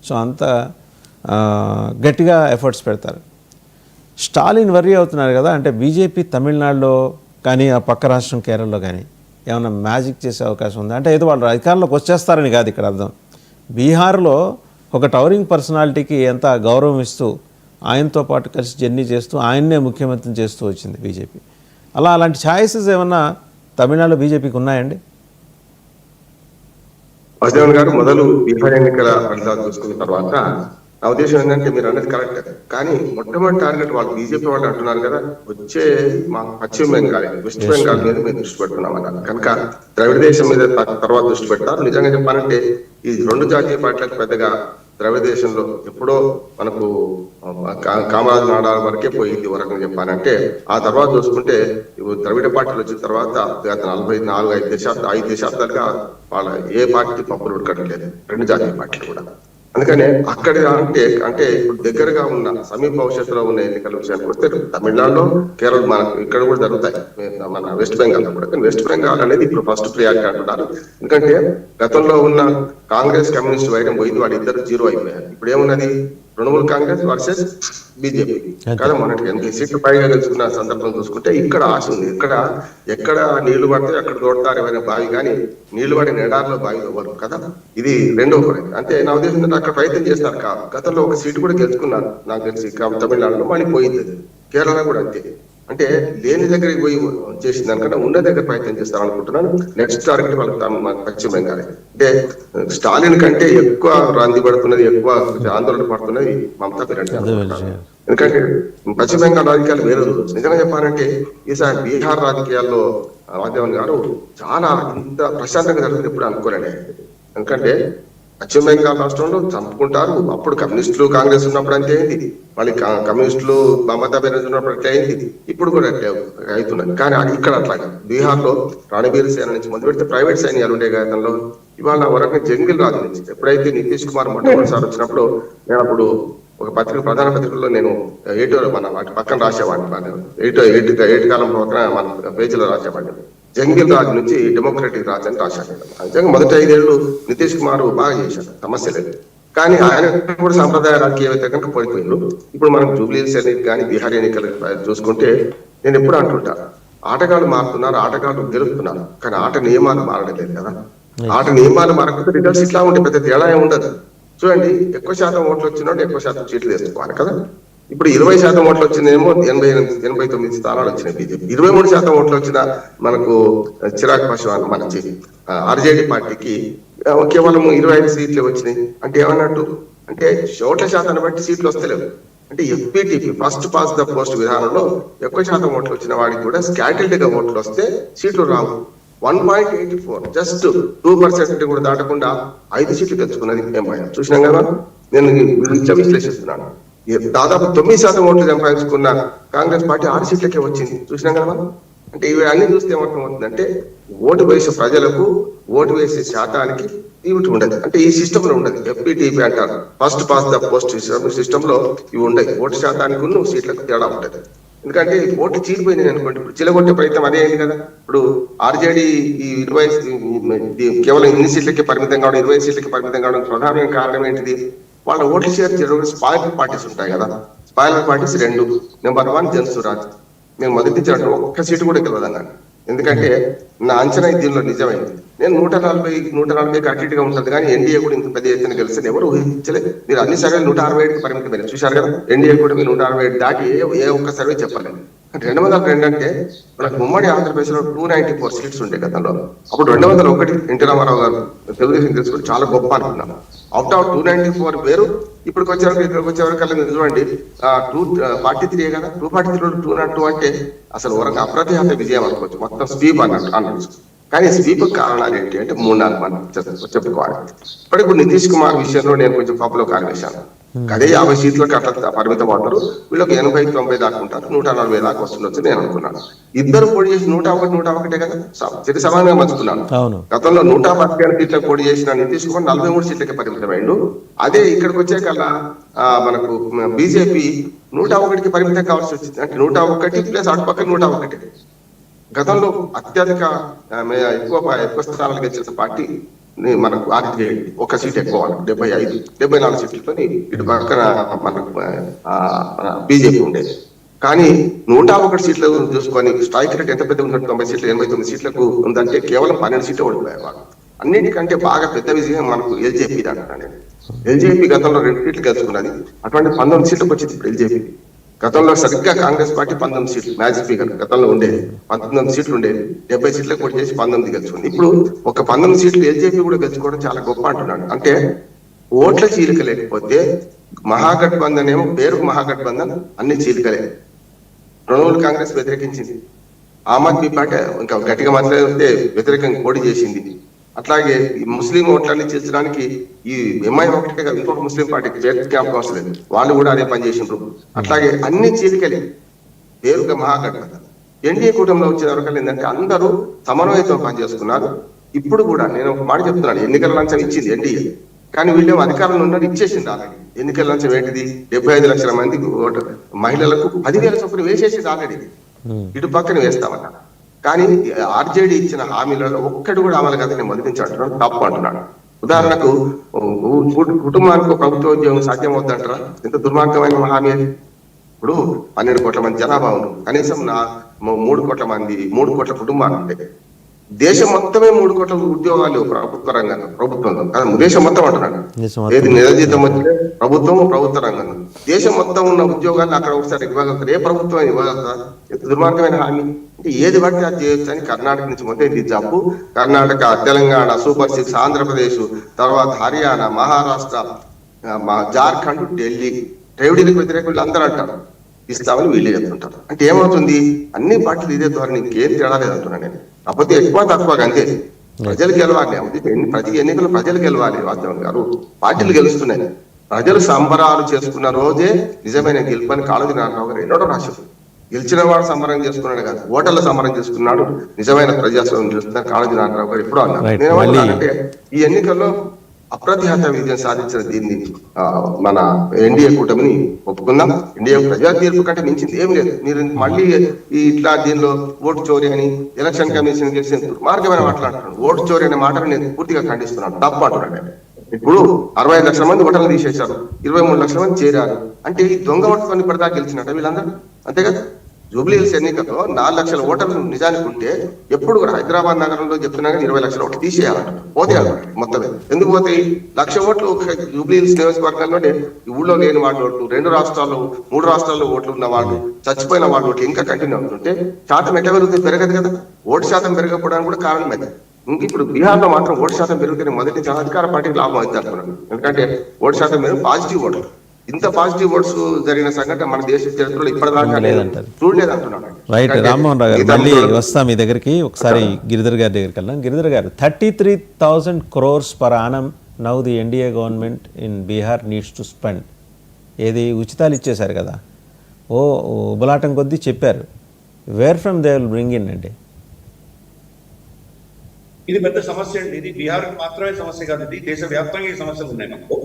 So అంత గట్టిగా efforts పెడతారు. స్టాలిన్ వర్రీ అవుతున్నారు కదా, అంటే బీజేపీ తమిళనాడులో కానీ ఆ పక్క రాష్ట్రం కేరళలో కానీ ఏమైనా మ్యాజిక్ చేసే అవకాశం ఉంది అంటే ఏదో వాళ్ళు అధికారంలోకి వచ్చేస్తారని కాదు ఇక్కడ అర్థం. బీహార్లో ఒక టవరింగ్ పర్సనాలిటీకి ఎంత గౌరవం ఇస్తూ ఆయనతో పాటు కలిసి జర్నీ చేస్తూ ఆయన్నే ముఖ్యమంత్రిని చేస్తూ వచ్చింది బీజేపీ. అలాంటి ఛాయిసెస్ ఏమన్నా తమిళనాడులో బీజేపీకి ఉన్నాయండి? వాసుదేవన్ గారు, మొదలు బీహార్ ఎన్నికల ఫలితాలు చూసుకున్న తర్వాత నా ఉద్దేశం ఏంటంటే మీరు అన్నది కరెక్ట్, కానీ మొట్టమొదటి టార్గెట్ వాళ్ళు బీజేపీ వాళ్ళు అంటున్నారు కదా, వచ్చే మా పశ్చిమ బెంగాల్, వెస్ట్ బెంగాల్ మీద మేము దృష్టి పెడుతున్నామన్నారు కనుక ద్రవిడ దేశం మీద తర్వాత దృష్టి పెడతారు. నిజంగా చెప్పాలంటే ఈ రెండు జాతీయ పార్టీలకు పెద్దగా ద్రవిడ దేశంలో ఎప్పుడో మనకు కామరాజు నాడాల వరకే పోయింది వరకు చెప్పాలంటే. ఆ తర్వాత చూసుకుంటే ద్రవిడ పార్టీలు వచ్చిన తర్వాత గత 5 దశాబ్దాలుగా వాళ్ళ ఏ పార్టీ పప్పులు ఉడకట్లేదు, రెండు జాతీయ పార్టీలు కూడా. అందుకనే అక్కడ అంటే ఇప్పుడు దగ్గరగా ఉన్న సమీప భవిష్యత్తులో ఉన్న ఎన్నికల విషయానికి వస్తే తమిళనాడులో, కేరళ, మనకు ఇక్కడ కూడా జరుగుతాయి, మన వెస్ట్ బెంగాల్ కూడా. కానీ వెస్ట్ బెంగాల్ అనేది ఇప్పుడు ఫస్ట్ ప్రియారిటీ అంటున్నారు. ఎందుకంటే గతంలో ఉన్న కాంగ్రెస్ కమ్యూనిస్ట్ వైరం పోయింది, వాడు ఇద్దరు జీరో అయిపోయారు. ఇప్పుడు ఏమున్నది, తృణమూల్ కాంగ్రెస్ వర్సెస్ బీజేపీ కదా. మొన్నటి 80 సీట్లు పైగా గెలుచుకున్న సందర్భం చూసుకుంటే ఇక్కడ ఆశ ఉంది. ఎక్కడ నీళ్లు పడితే అక్కడ తోడతారు ఎవరైనా బావి, కానీ నీళ్లు పడి నెడార్లో బావి ఇవ్వరు కదా. ఇది రెండో ప్రయత్నం. అంటే నా ఉద్దేశం అక్కడ ప్రయత్నం చేస్తారు కాదు. గతంలో ఒక సీటు కూడా గెలుచుకున్నారు నాకు తెలిసి తమిళనాడులో, మళ్ళీ పోయింది. కేరళ కూడా అంతే. అంటే లేని దగ్గరికి పోయి చేసిన దానికన్నా ఉన్న దగ్గర ప్రయత్నం చేస్తారు అనుకుంటున్నాను. నెక్స్ట్ టార్గెట్ వాళ్ళకి పశ్చిమ బెంగాల్. అంటే స్టాలిన్ కంటే ఎక్కువ రాంది పడుతున్నది, ఎక్కువ ఆందోళన పడుతున్నది మమతా బెనర్జీ. ఎందుకంటే పశ్చిమ బెంగాల్ రాజకీయాలు వేరే రోజు. నిజంగా చెప్పాలంటే ఈసారి బీహార్ రాజకీయాల్లో వాసుదేవన్ గారు చాలా ఇంత ప్రశాంతంగా జరుగుతుంది ఎప్పుడు అనుకోలేండి. ఎందుకంటే పశ్చిమ బెంగాల్ రాష్ట్రంలో చంపుకుంటారు. అప్పుడు కమ్యూనిస్టులు కాంగ్రెస్ ఉన్నప్పుడు అంతే అయింది, మళ్ళీ కమ్యూనిస్టులు మమతా బెనర్జీ ఉన్నప్పుడు అట్లా అయింది, ఇప్పుడు కూడా అట్లా అవుతున్నది. కానీ ఇక్కడ అట్లాగా బీహార్ లో రణబీర్ సేన నుంచి మొదలు పెడితే ప్రైవేట్ సైన్యాలు ఉండే గతంలో, ఇవాళ వరకు జంగిల్ రాజు నుంచి ఎప్పుడైతే నితీష్ కుమార్ మొట్టమొదటిసారి వచ్చినప్పుడు నేను అప్పుడు ఒక ప్రధాన పత్రికల్లో నేను మన పక్కన రాసేవాడిని, ఏటి కాలం పక్కన మన పేజీలో రాసేవాడిని. జంగిల్ రాజు నుంచి డెమోక్రటిక్ రాజు అని రాశాడు. నిజంగా మొదటి 5 ఏళ్ళు నితీష్ కుమార్ బాగా చేశాడు, సమస్య లేదు. కానీ ఆయన కూడా సాంప్రదాయ రాజకీయ కనుక పడిపోయిండు. ఇప్పుడు మనం జూబ్లీహిల్స్ ఎన్నికలు కానీ బీహార్ ఎన్నికలు చూసుకుంటే నేను ఎప్పుడు అంటుంటా, ఆటగాళ్ళు మారుతున్నారు, ఆటగాళ్ళు గెలుస్తున్నారు, కానీ ఆట నియమాలు మారడం లేదు కదా. ఆట నియమాలు మారకపోతే రిజల్ట్స్ ఇట్లా ఉంటే పెద్ద తేడా ఉండదు. చూడండి, ఎక్కువ శాతం ఓట్లు వచ్చినట్టు ఎక్కువ శాతం సీట్లు వేసుకోవాలి కదా. ఇప్పుడు 20% ఓట్లు వచ్చిందేమో 89 స్థానాలు వచ్చినాయి బీజేపీ. 23% ఓట్లు వచ్చిన మనకు చిరాగ్ పాస్వాన్ మన ఆర్జేడీ పార్టీకి కేవలం 25 సీట్లు వచ్చినాయి. అంటే ఏమన్నట్టు, అంటే ఓట్ల శాతాన్ని బట్టి సీట్లు వస్తలేవు. అంటే ఎఫ్పిటిపి ఫస్ట్ పాస్ ద పోస్ట్ విధానంలో ఎక్కువ శాతం ఓట్లు వచ్చిన వాడికి కూడా స్కాటర్డ్ గా ఓట్లు వస్తే సీట్లు రావు. 1.84 జస్ట్ 2% కూడా దాటకుండా 5 సీట్లు తెచ్చుకున్నది చూసినాం కదా. నేను విశ్లేషిస్తున్నాను. దాదాపు 9% ఓట్లు సంపాదించుకున్న కాంగ్రెస్ పార్టీ 6 సీట్లకే వచ్చింది చూసినాం కదా. అంటే ఇవి అన్ని చూస్తే ఏమవుతుందంటే ఓటు వేసే ప్రజలకు ఓటు వేసే శాతానికి ఇవి ఉండదు. అంటే ఈ సిస్టమ్ లో ఉండదు. ఎఫ్పిటిపి అంటారు, first pass the post system లో ఇవి ఉండవు. ఓటు శాతానికి ఉన్న సీట్లకు తేడా ఉంటుంది. ఎందుకంటే ఓటు చీలిపోయింది అనుకోండి, ఇప్పుడు చిలగొట్టే ప్రయత్నం అదే అయింది కదా. ఇప్పుడు ఆర్జేడీ ఈ 20 కేవలం ఇన్ని సీట్లకి పరిమితం కావడం, 20 సీట్లకి పరిమితం కావడం ప్రధానమైన కారణం ఏంటిది, వాళ్ళ ఓట్లు షేర్ చేయడం. స్పాయిలర్ పార్టీస్ ఉంటాయి కదా, స్పాయిలర్ పార్టీస్ 2. నెంబర్ 1 జన్సురాజ్. నేను మొదటి నుంచి ఒక్క సీటు కూడా గెలవదన్నాను. ఎందుకంటే నా అంచనా దీనిలో నిజమైంది. నేను 140 అటు ఇటుగా ఉంటుంది, కానీ ఎన్డీఏ కూడా ఇంత పెద్ద ఎత్తున గెలిస్తే ఎవరు ఊహించలేదు. మీరు అన్ని సర్వేలు 167కి పరిమితమైన చూశారు కదా. ఎన్డీఏ కూడా మీరు 167 దాటి ఏ ఒక్క సర్వే చెప్పాలి. 202 అంటే మనకు ఉమ్మడి ఆంధ్రప్రదేశ్ లో 294 సీట్స్ ఉండే గతంలో. అప్పుడు 201 ఎన్టీ రామారావు గారు తెలుగుదేశం తెలుసుకుని చాలా గొప్ప అనుకున్నాను. అవుట్ ఆఫ్ 294 వేరు. ఇక్కడికి వచ్చేవరకల్లా మీరు చూడండి 243 కదా. 243 202 అంటే అసలు వరకు అప్రతిహత విజయం అనుకోవచ్చు, మొత్తం స్వీప్ అన్నట్టు. కానీ స్వీప్ కారణాలు ఏంటి అంటే 3-4 మనం చెప్పుకోవాలి. ఇప్పుడు నితీష్ కుమార్ విషయంలో నేను కొంచెం పప్పులో కానివేశాను. అదే 50 సీట్లకు అట్లా పరిమితం అవుతారు, వీళ్ళకి 80-90 దాకా ఉంటారు, 140 దాకా వస్తుండొచ్చు నేను అనుకున్నాను. ఇద్దరు పోటీ చేసి 101 కదా, సరి సమానంగా పంచుకున్నాను. గతంలో 115 సీట్లకు పోటీ చేసిన నితీష్ కుమార్ 43 సీట్లకి పరిమితమైండు. అదే ఇక్కడికి వచ్చే కల్లా మనకు బీజేపీ 101కి పరిమితం కావాల్సి వచ్చింది. అంటే 101 ప్లస్ అటుపక్క 101. గతంలో అత్యధిక ఎక్కువ స్థానాలు గెలిచిన పార్టీ మనకు ఆర్జేడీ ఒక సీట్ ఎక్కువ 75 74 సీట్లతో ఇటు పక్కన మనకు బీజేపీ ఉండేది. కానీ 101 సీట్లు చూసుకొని స్ట్రైక్ రేట్ ఎంత పెద్ద ఉన్నట్టు 90 సీట్లు 89 సీట్లకు ఉందంటే కేవలం 12 సీట్లు ఓడిపోయారు వాళ్ళు. అన్నిటికంటే బాగా పెద్ద విజయం మనకు ఎల్జేపీ అంటున్నాను నేను. ఎల్జేపీ గతంలో 2 సీట్లు గెలుచుకున్నది, అటువంటి 19 సీట్లకు వచ్చింది ఇప్పుడు ఎల్జేపీ. గతంలో సరిగ్గా కాంగ్రెస్ పార్టీ 19 సీట్లు మ్యాజిక్ ఫిగర్ గతంలో ఉండేది, 19 సీట్లు ఉండేది, 70 సీట్లకు పోటీ చేసి 19 గెలుచుకుంది. ఇప్పుడు ఒక 19 సీట్లు ఎల్జేపీ కూడా గెలుచుకోవడం చాలా గొప్ప అంటున్నాడు. అంటే ఓట్ల చీలిక లేకపోతే మహాగఠబంధన్ ఏమో పేరుకు మహాగఠబంధన్, అన్ని చీలికలే. తృణమూల్ కాంగ్రెస్ వ్యతిరేకించింది, ఆమ్ ఆద్మీ పార్టీ ఇంకా గట్టిగా మాట్లాడితే వ్యతిరేకంగా పోటీ చేసింది. అట్లాగే ఈ ముస్లిం ఓట్లన్నీ చేర్చడానికి ఈ ఎంఐ ఒకటికే కాదు, ఇంకొక ముస్లిం పార్టీకి జ్ఞాపకం వస్తలేదు, వాళ్ళు కూడా అదే పని చేసిండ్రు. అట్లాగే అన్ని చీలికలే పేరుగా మహాగఠబంధన్. ఎన్డీఏ కూటమిలో వచ్చిన వరకు ఏంటంటే అందరూ సమన్వయంతో పనిచేస్తున్నారు. ఇప్పుడు కూడా నేను ఒక మాట చెప్తున్నాను, ఎన్నికల లంచం ఇచ్చింది ఎన్డీఏ, కానీ వీళ్ళు అధికారంలో ఉన్నారు, ఇచ్చేసింది ఆల్రెడీ. ఎన్నికల లంచం ఏంటిది? 75 లక్షల మంది మహిళలకు 10,000 చొప్పున వేసేసింది ఆల్రెడీ. ఇటు పక్కన వేస్తామన్నారు. కానీ ఆర్జేడీ ఇచ్చిన హామీలలో ఒక్కటి కూడా అమలు కదా నేను మొదటి నుంచి అంటున్నాను, తప్పు అంటున్నాను. ఉదాహరణకు కుటుంబానికి ప్రభుత్వ ఉద్యోగం సాధ్యం అవుతుందంటారా? ఎంత దుర్మార్గమైన హామీ అది. ఇప్పుడు 12 కోట్ల మంది జనాభా ఉన్నారు, కనీసం 3 కోట్ల మంది 3 కోట్ల కుటుంబాలు ఉంటాయి. దేశం మొత్తమే 3 కోట్ల ఉద్యోగాలు ప్రభుత్వ రంగంలో, ప్రభుత్వంలో దేశం మొత్తం అంటున్నాను, ఏది నిరజీతం వచ్చే ప్రభుత్వ రంగంలో దేశం మొత్తం ఉన్న ఉద్యోగాలు అక్కడ ఒకసారి ఇవ్వగలుగుతారు. ఏ ప్రభుత్వం ఇవ్వగలుగుతారా? దుర్మార్గమైన హామీ. అంటే ఏది పడితే అది చేయొచ్చు అని కర్ణాటక నుంచి మొదటి జబ్బు, కర్ణాటక, తెలంగాణ, సూపర్ 6, ఆంధ్రప్రదేశ్, తర్వాత హర్యానా, మహారాష్ట్ర, జార్ఖండ్, ఢిల్లీ ట్రేడ్లకు వ్యతిరేకులు అందరూ అంటారు ఇస్తామని వీళ్ళే చెప్తుంటారు. అంటే ఏమవుతుంది? అన్ని పార్టీలు ఇదే ద్వారా ఇంకేం తేడా లేదంటున్నాను నేను. కాకపోతే ఎక్కువ తక్కువ అంతే, ప్రజలు గెలవాలి. ప్రతి ఎన్నికలు ప్రజలు గెలవాలి. వాస్తవం గారు పార్టీలు గెలుస్తున్నాయి. ప్రజలు సంబరాలు చేసుకున్న రోజే నిజమైన గెలుపని కాళోజీ నారాయణరావు గారు ఎన్నడో రాశారు. గెలిచిన వాడు సంబరం చేసుకున్నాడు కాదు, ఓటర్ల సంబరం చేసుకున్నాడు, నిజమైన ప్రజాస్వామ్యం గెలుస్తున్నారు కాళోజీ నారాయణరావు గారు ఎప్పుడో అన్నారు. నేనేమంటున్నానంటే ఈ ఎన్నికల్లో అప్రతిహత విజయం సాధించిన దీన్ని మన ఎన్డీఏ కూటమిని ఒప్పుకుందాం. ఎన్డీఏ ప్రజా తీర్పు కంటే మించింది ఏం లేదు. మీరు మళ్ళీ ఇట్లా దీనిలో ఓటు చోరీ అని ఎలక్షన్ కమిషన్ గెలిచిన మార్గమైన మాట్లాడుతున్నాను. ఓటు చోరీ అనే మాటను నేను పూర్తిగా ఖండిస్తున్నాను, తప్పు అంటున్నాను. ఇప్పుడు 65 లక్షల మంది ఓటర్లు తీసేశారు, 23 లక్షల మంది చేరారు. అంటే ఈ దొంగ ఓటుతో ఇప్పటిదాకా గెలిచినట్ట వీళ్ళందరూ, అంతే కదా. జూబ్లీ హిల్స్ ఎన్నికల్లో 4 లక్షల ఓటర్లు నిజానికి ఉంటే ఎప్పుడు కూడా హైదరాబాద్ నగరంలో చెప్తున్నా 20 లక్షల ఓట్లు తీసేయాలంట. పోతే మొత్తమే ఎందుకు పోతాయి? 1,00,000 ఓట్లు జూబ్లీ హిల్స్ నియోజకవర్గంలోనే ఈ ఊళ్ళో లేని వాళ్ళ ఓట్లు, 2 రాష్ట్రాల్లో 3 రాష్ట్రాల్లో ఓట్లు ఉన్న వాళ్ళు, చచ్చిపోయిన వాళ్ళ ఓట్లు ఇంకా కంటిన్యూ అవుతుంటే శాతం ఎట్లా పెరుగుతుంది? పెరగదు కదా. ఓటు శాతం పెరగకపోవడానికి కూడా కారణం అది. ఇప్పుడు బీహార్లో మాత్రం ఓటు శాతం పెరుగుతుంది, మొదటి నుంచి అధికార పార్టీకి లాభం అవుతుంది అంటున్నాను. ఎందుకంటే ఓటు శాతం పెరుగు పాజిటివ్ ఓట్లు. ఇంత పాజిటివ్ ఓట్స్ జరిగిన సంఘటన మన దేశ చరిత్రలో ఇప్పటిదాకా చూడలేదంటున్నాను. రైట్, రామ్మోహన్ రావు గారు మళ్ళీ వస్తాం మీ దగ్గరికి. ఒకసారి గిరిధర్ గారి దగ్గరికి వెళ్దాం. గిరిధర్ గారు, 33,000 crores per annum now the NDA government in Bihar needs to spend. ఏది ఉచితాలు ఇచ్చేశారు కదా, ఉబలాటం కొద్దీ చెప్పారు. Where from they will bring in అండి? ఇది పెద్ద సమస్య అండి. ఇది బీహార్ మాత్రమే సమస్య కాదు, ఇది దేశవ్యాప్తంగా ఈ సమస్యలు ఉన్నాయి మనకు.